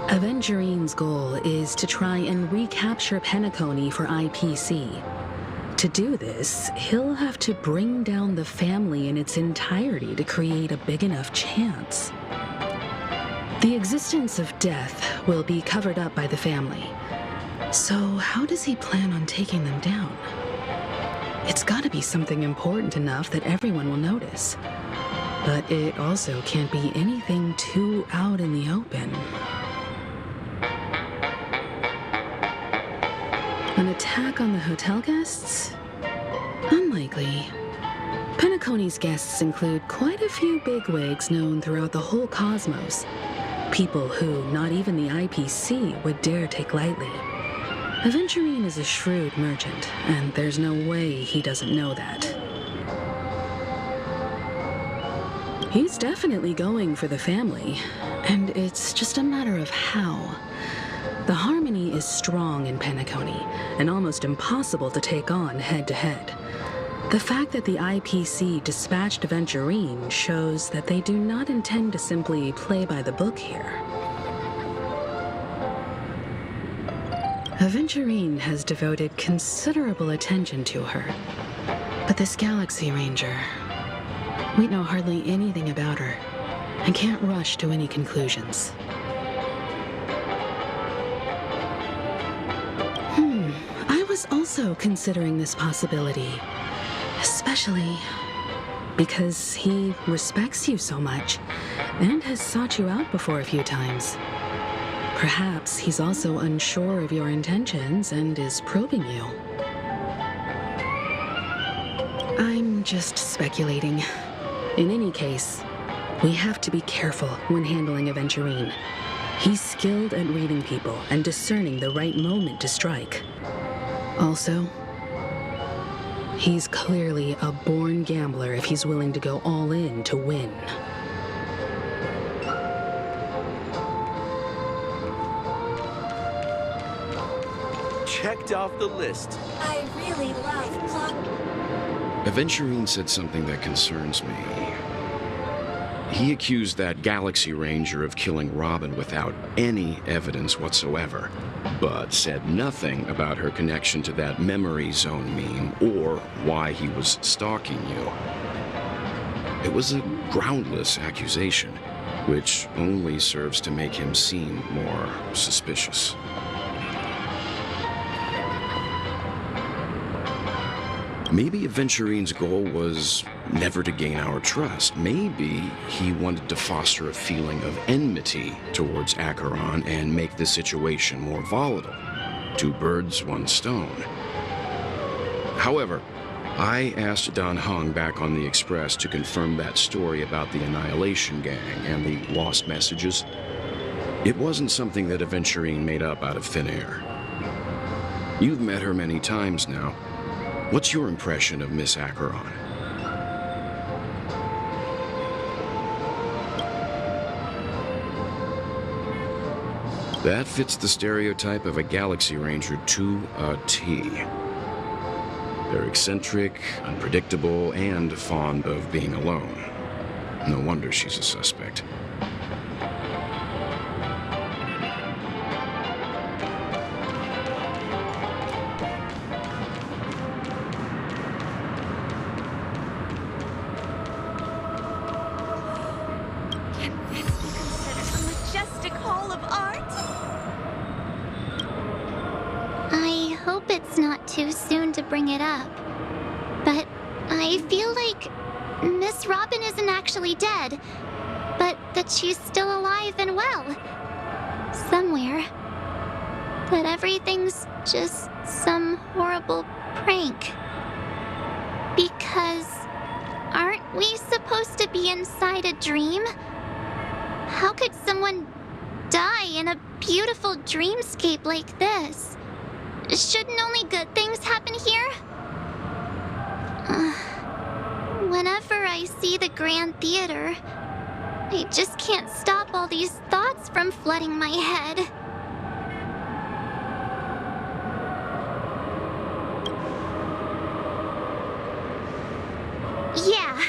Avengerine's goal is to try and recapture Penacony for IPC. To do this, he'll have to bring down the family in its entirety to create a big enough chance. The existence of death will be covered up by the family. So how does he plan on taking them down? It's gotta be something important enough that everyone will notice. But it also can't be anything too out in the open. An attack on the hotel guests? Unlikely. Penacony's guests include quite a few bigwigs known throughout the whole cosmos. People who not even the IPC would dare take lightly. Avengerine is a shrewd merchant, and there's no way he doesn't know that. He's definitely going for the family, and it's just a matter of how. The harmony is strong in Penacony, and almost impossible to take on head-to-head. The fact that the IPC dispatched Avengerine shows that they do not intend to simply play by the book here. Avengerine has devoted considerable attention to her, but this Galaxy Ranger, we know hardly anything about her, and can't rush to any conclusions. I was also considering this possibility, especially because he respects you so much and has sought you out before a few times. Perhaps he's also unsure of your intentions and is probing you. I'm just speculating. In any case, we have to be careful when handling Avengerine. He's skilled at reading people and discerning the right moment to strike. Also, he's clearly a born gambler if he's willing to go all in to win. Checked off the list. I really love clock. Avengerine said something that concerns me. He accused that Galaxy Ranger of killing Robin without any evidence whatsoever, but said nothing about her connection to that memory zone meme or why he was stalking you. It was a groundless accusation, which only serves to make him seem more suspicious. Maybe Aventurine's goal was never to gain our trust. Maybe he wanted to foster a feeling of enmity towards Acheron and make the situation more volatile. Two birds, one stone. However, I asked Don Hung back on the Express to confirm that story about the Annihilation Gang and the lost messages. It wasn't something that Aventurine made up out of thin air. You've met her many times now. What's your impression of Miss Acheron? That fits the stereotype of a Galaxy Ranger to a T. They're eccentric, unpredictable, and fond of being alone. No wonder she's a suspect. Too soon to bring it up, but I feel like Miss Robin isn't actually dead, but that she's still alive and well somewhere, that everything's just some horrible prank. Because aren't we supposed to be inside a dream? How could someone die in a beautiful dreamscape like this? Shouldn't only good things happen here? Whenever I see the Grand Theater, I just can't stop all these thoughts from flooding my head. Yeah,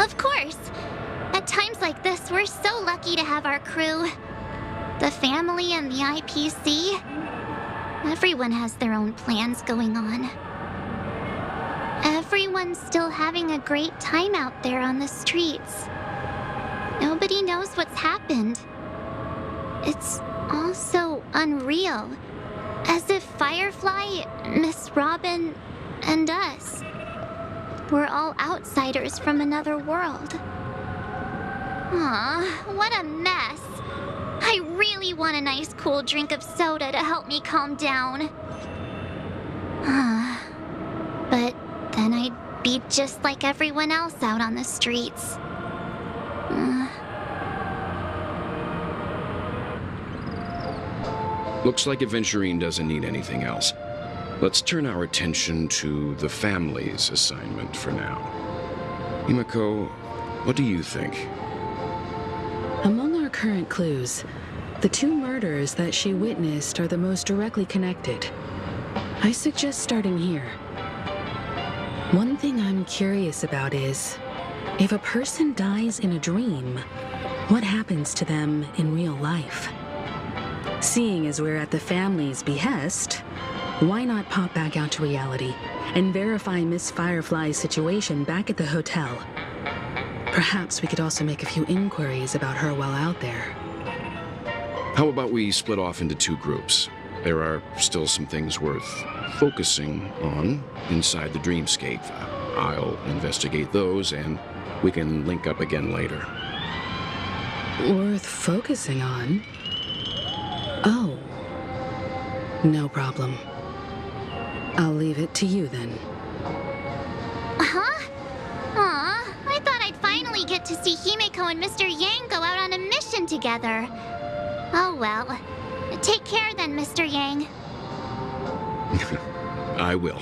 of course. At times like this, we're so lucky to have our crew. the family and the IPC. Everyone has their own plans going on. Everyone's still having a great time out there on the streets. Nobody knows what's happened. It's all so unreal. As if Firefly, Miss Robin, and us were all outsiders from another world. Aw, what a mess. I really want a nice cool drink of soda to help me calm down. But then I'd be just like everyone else out on the streets. Looks like Aventurine doesn't need anything else. Let's turn our attention to the family's assignment for now. Himiko, what do you think? Among our current clues, the two murders that she witnessed are the most directly connected. I suggest starting here. One thing I'm curious about is, if a person dies in a dream, what happens to them in real life? Seeing as we're at the family's behest, why not pop back out to reality and verify Miss Firefly's situation back at the hotel? Perhaps we could also make a few inquiries about her while out there. How about we split off into two groups? There are still some things worth focusing on inside the dreamscape. I'll investigate those, and we can link up again later. Worth focusing on? Oh. No problem. I'll leave it to you then. Huh? Aw, I thought I'd finally get to see Himiko and Mr. Yang go out on a mission together. Oh well. Take care then, Mr. Yang. I will.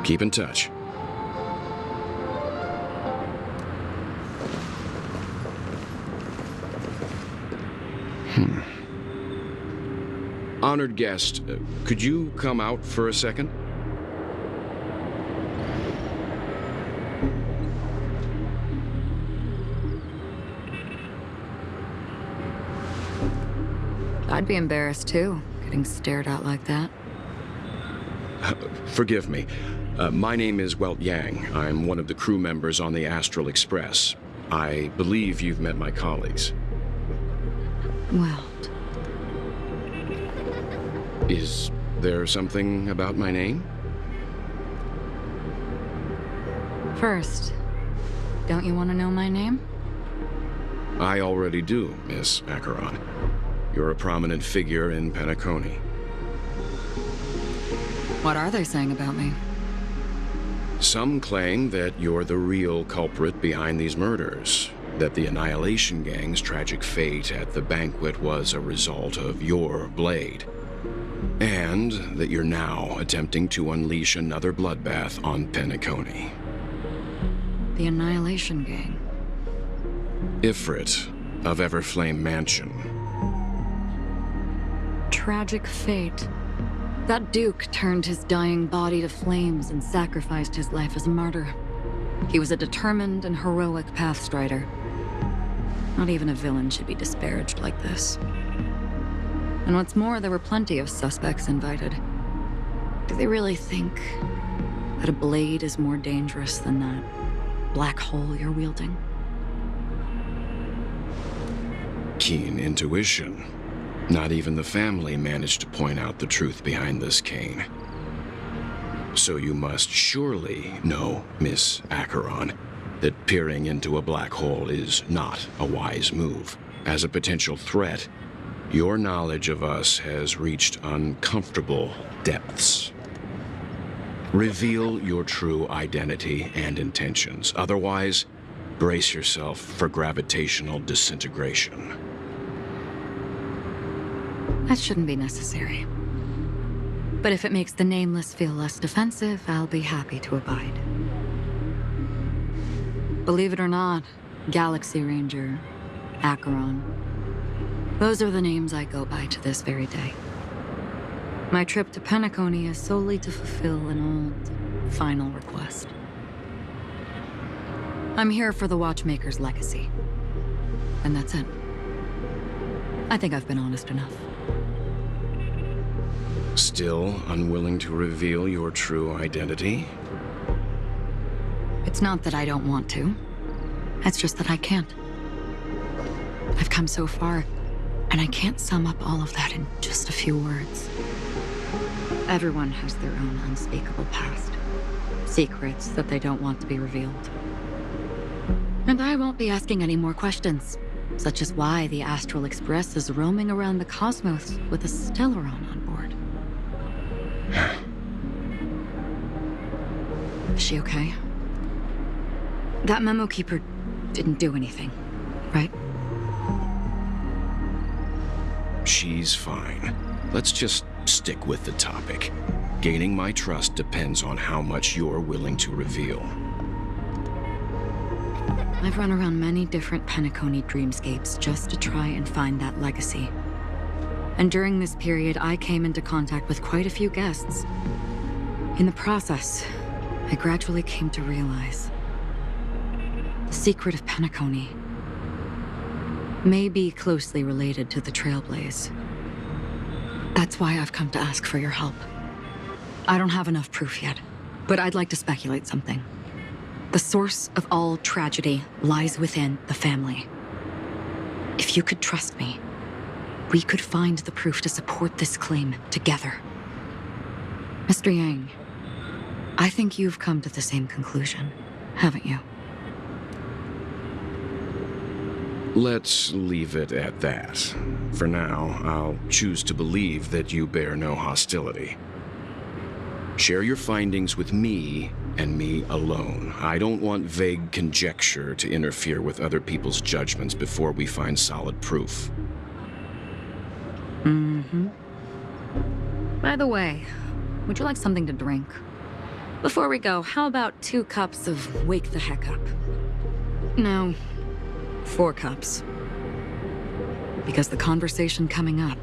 Keep in touch. Honored guest, could you come out for a second? I'd be embarrassed too, getting stared at like that. Forgive me. My name is Yang. I'm one of the crew members on the Astral Express. I believe you've met my colleagues. Well, Is there something about my name? first, don't you want to know my name? I already do, Miss Acheron. You're a prominent figure in Penacony. What are they saying about me? Some claim that you're the real culprit behind these murders, that the Annihilation Gang's tragic fate at the banquet was a result of your blade, and that you're now attempting to unleash another bloodbath on Penacony. The Annihilation Gang. Ifrit of Everflame Mansion. Tragic fate. That Duke turned his dying body to flames and sacrificed his life as a martyr. He was a determined and heroic pathstrider. Not even a villain should be disparaged like this. And what's more, there were plenty of suspects invited. Do they really think that a blade is more dangerous than that black hole you're wielding? Keen intuition. Not even the family managed to point out the truth behind this cane. So you must surely know, Miss Acheron, that peering into a black hole is not a wise move. As a potential threat, your knowledge of us has reached uncomfortable depths. Reveal your true identity and intentions. Otherwise, brace yourself for gravitational disintegration. That shouldn't be necessary. But if it makes the Nameless feel less defensive, I'll be happy to abide. Believe it or not, Galaxy Ranger, Acheron, those are the names I go by to this very day. My trip to Penacony is solely to fulfill an old, final request. I'm here for the Watchmaker's legacy. And that's it. I think I've been honest enough. Still unwilling to reveal your true identity? It's not that I don't want to. It's just that I can't. I've come so far, and I can't sum up all of that in just a few words. Everyone has their own unspeakable past. Secrets that they don't want to be revealed. And I won't be asking any more questions, such as why the Astral Express is roaming around the cosmos with a Stellaron on board. Is she okay? That memo keeper didn't do anything, right? She's fine. Let's just stick with the topic. Gaining my trust depends on how much you're willing to reveal. I've run around many different Penacony dreamscapes just to try and find that legacy. And during this period, I came into contact with quite a few guests. In the process, I gradually came to realize the secret of Penacony may be closely related to the Trailblaze. That's why I've come to ask for your help. I don't have enough proof yet, but I'd like to speculate something. The source of all tragedy lies within the family. If you could trust me, we could find the proof to support this claim together. Mr. Yang, I think you've come to the same conclusion, haven't you? Let's leave it at that. For now, I'll choose to believe that you bear no hostility. Share your findings with me and me alone. I don't want vague conjecture to interfere with other people's judgments before we find solid proof. By the way, would you like something to drink? Before we go, how about 2 cups of Wake the Heck Up? No, 4 cups. Because the conversation coming up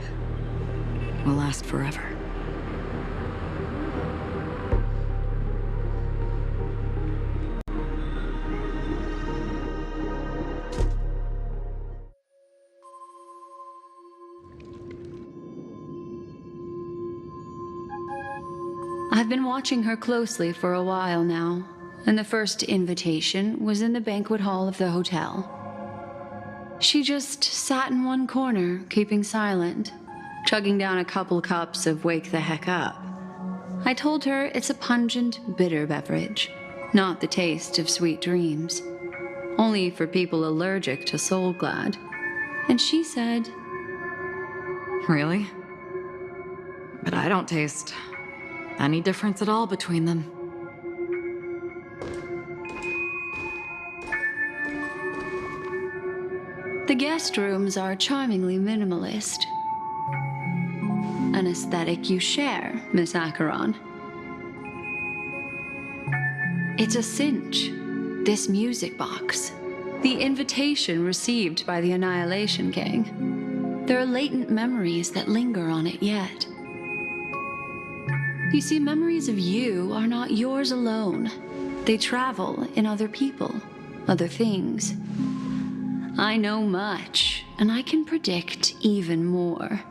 will last forever. I've been watching her closely for a while now, and the first invitation was in the banquet hall of the hotel. She just sat in one corner, keeping silent, chugging down a couple cups of Wake the Heck Up. I told her it's a pungent, bitter beverage, not the taste of sweet dreams. Only for people allergic to Soul Glad. And she said, Really? But I don't taste any difference at all between them. the guest rooms are charmingly minimalist. An aesthetic you share, Miss Acheron. It's a cinch, this music box. The invitation received by the Annihilation Gang. There are latent memories that linger on it yet. You see, memories of you are not yours alone. They travel in other people, other things. I know much, and I can predict even more.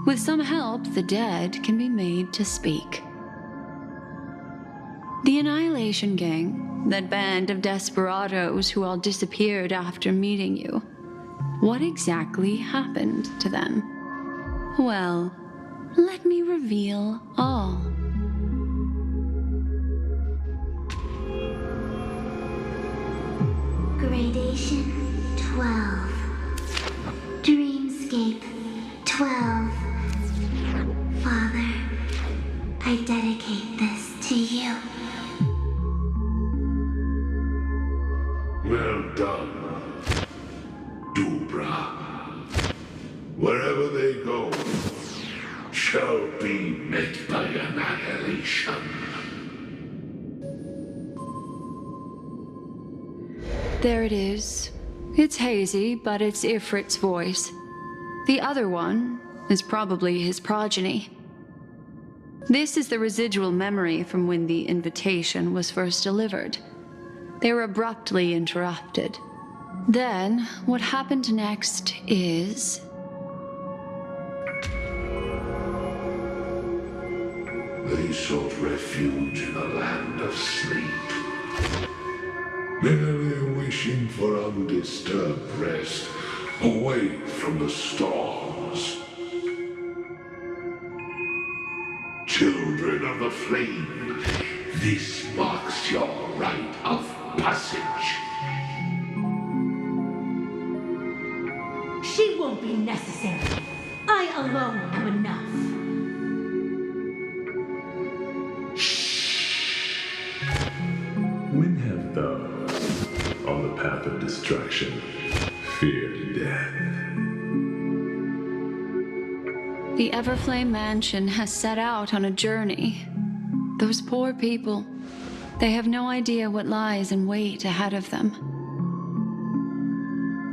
With some help, the dead can be made to speak. The Annihilation Gang, that band of desperados who all disappeared after meeting you. What exactly happened to them? Well, let me reveal all. Gradation 12. Dreamscape 12. Father, I dedicate this to you. Well done, Dubra. Wherever they go, shall be met by annihilation. There it is. It's hazy, but it's Ifrit's voice. The other one is probably his progeny. This is the residual memory from when the invitation was first delivered. They were abruptly interrupted. Then, what happened next is They sought refuge in a land of sleep, merely wishing for undisturbed rest away from the storms. Children of the Flame, this marks your rite of passage. She won't be necessary. I alone am enough. When have those on the path of destruction feared death? The Everflame Mansion has set out on a journey. Those poor people, they have no idea what lies in wait ahead of them.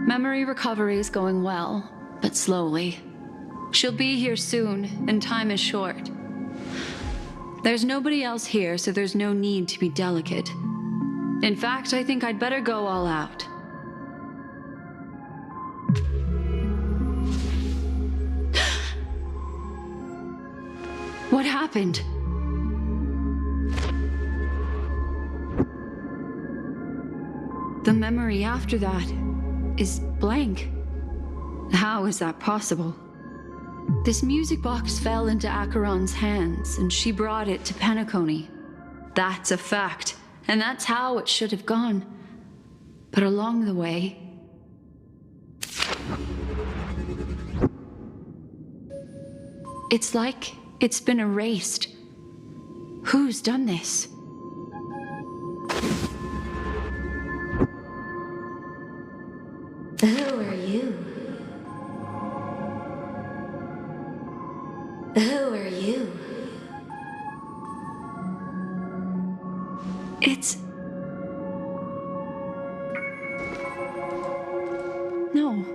Memory recovery is going well, but slowly. She'll be here soon, and time is short. There's nobody else here, so there's no need to be delicate. In fact, I think I'd better go all out. What happened? The memory after that is blank. How is that possible? This music box fell into Acheron's hands, and she brought it to Penacony. That's a fact, and that's how it should have gone. But along the way... it's like it's been erased. Who's done this? Who are you? Who are you? It's... no.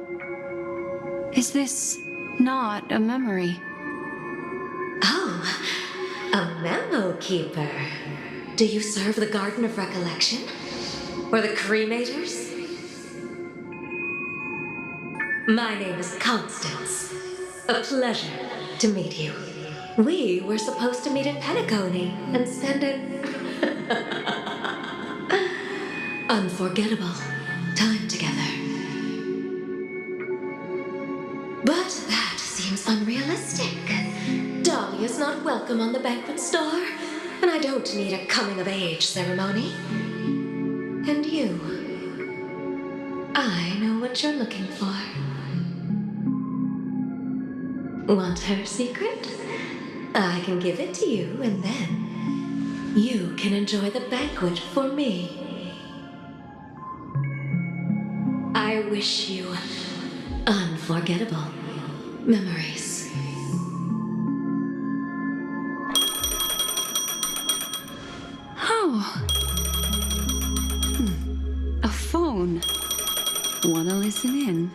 Is this not a memory? Oh, a memo keeper. Do you serve the Garden of Recollection? Or the Cremators? My name is Constance. A pleasure to meet you. We were supposed to meet in Penacony and spend an unforgettable time together. But that seems unrealistic. Dolly is not welcome on the banquet star, and I don't need a coming-of-age ceremony. And you, I know what you're looking for. Want her secret? I can give it to you, and then you can enjoy the banquet for me. I wish you unforgettable memories. Oh. A phone. Wanna listen in?